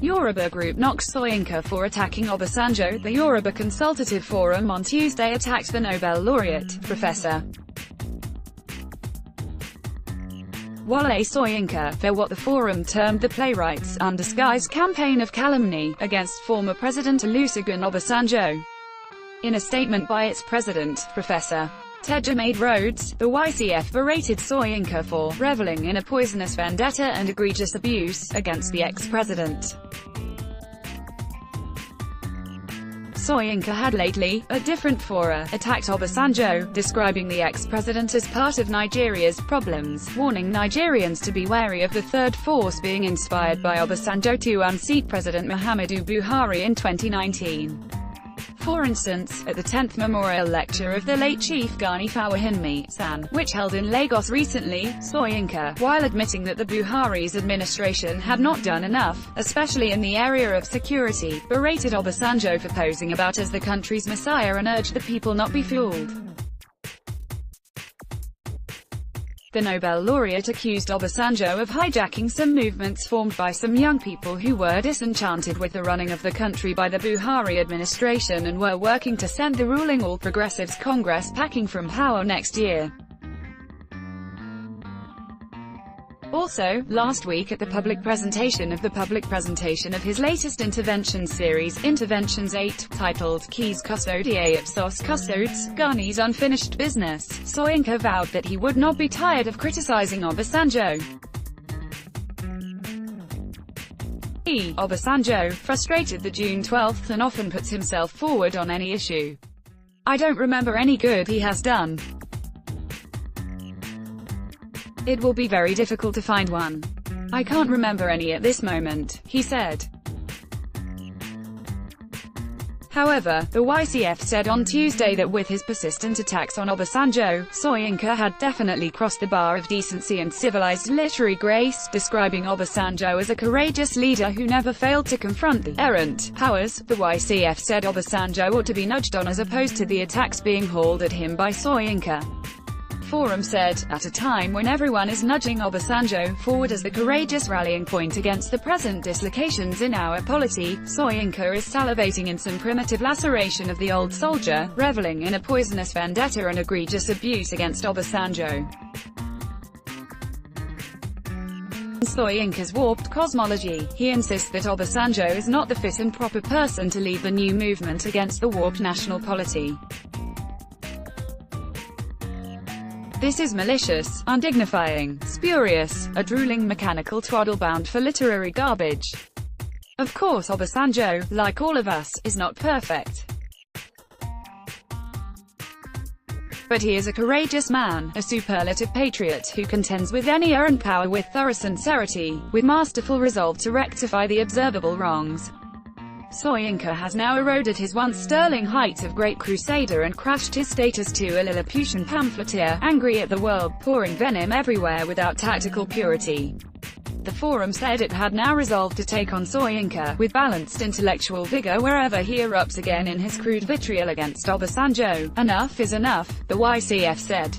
Yoruba group knocks Soyinka for attacking Obasanjo. The Yoruba Consultative Forum on Tuesday attacked the Nobel laureate, Professor Wole Soyinka, for what the forum termed the playwright's undisguised campaign of calumny against former President Olusegun Obasanjo. In a statement by its president, Professor Tejumade Rhodes, the YCF berated Soyinka for reveling in a poisonous vendetta and egregious abuse against the ex-president. Soyinka had lately, at different fora, attacked Obasanjo, describing the ex-president as part of Nigeria's problems, warning Nigerians to be wary of the third force being inspired by Obasanjo to unseat President Muhammadu Buhari in 2019. For instance, at the 10th memorial lecture of the late Chief Gani Fawehinmi-san, which held in Lagos recently, Soyinka, while admitting that the Buhari's administration had not done enough, especially in the area of security, berated Obasanjo for posing about as the country's messiah and urged the people not be fooled. The Nobel laureate accused Obasanjo of hijacking some movements formed by some young people who were disenchanted with the running of the country by the Buhari administration and were working to send the ruling All Progressives Congress packing from power next year. Also, last week at the public presentation of his latest intervention series, Interventions 8, titled Quis Custodiae Ipsos Custodes, Gani's Unfinished Business, Soyinka vowed that he would not be tired of criticizing Obasanjo. Obasanjo, frustrated the June 12th and often puts himself forward on any issue. I don't remember any good he has done. It will be very difficult to find one. I can't remember any at this moment, he said. However, the YCF said on Tuesday that with his persistent attacks on Obasanjo, Soyinka had definitely crossed the bar of decency and civilized literary grace, describing Obasanjo as a courageous leader who never failed to confront the errant powers. The YCF said Obasanjo ought to be nudged on as opposed to the attacks being hauled at him by Soyinka. Forum said, at a time when everyone is nudging Obasanjo forward as the courageous rallying point against the present dislocations in our polity, Soyinka is salivating in some primitive laceration of the old soldier, reveling in a poisonous vendetta and egregious abuse against Obasanjo. In Soyinka's warped cosmology, he insists that Obasanjo is not the fit and proper person to lead the new movement against the warped national polity. This is malicious, undignifying, spurious, a drooling mechanical twaddle bound for literary garbage. Of course Obasanjo, like all of us, is not perfect. But he is a courageous man, a superlative patriot who contends with any errant power with thorough sincerity, with masterful resolve to rectify the observable wrongs. Soyinka has now eroded his once sterling heights of great crusader and crashed his status to a Lilliputian pamphleteer, angry at the world, pouring venom everywhere without tactical purity. The forum said it had now resolved to take on Soyinka, with balanced intellectual vigor wherever he erupts again in his crude vitriol against Obasanjo. Enough is enough, the YCF said.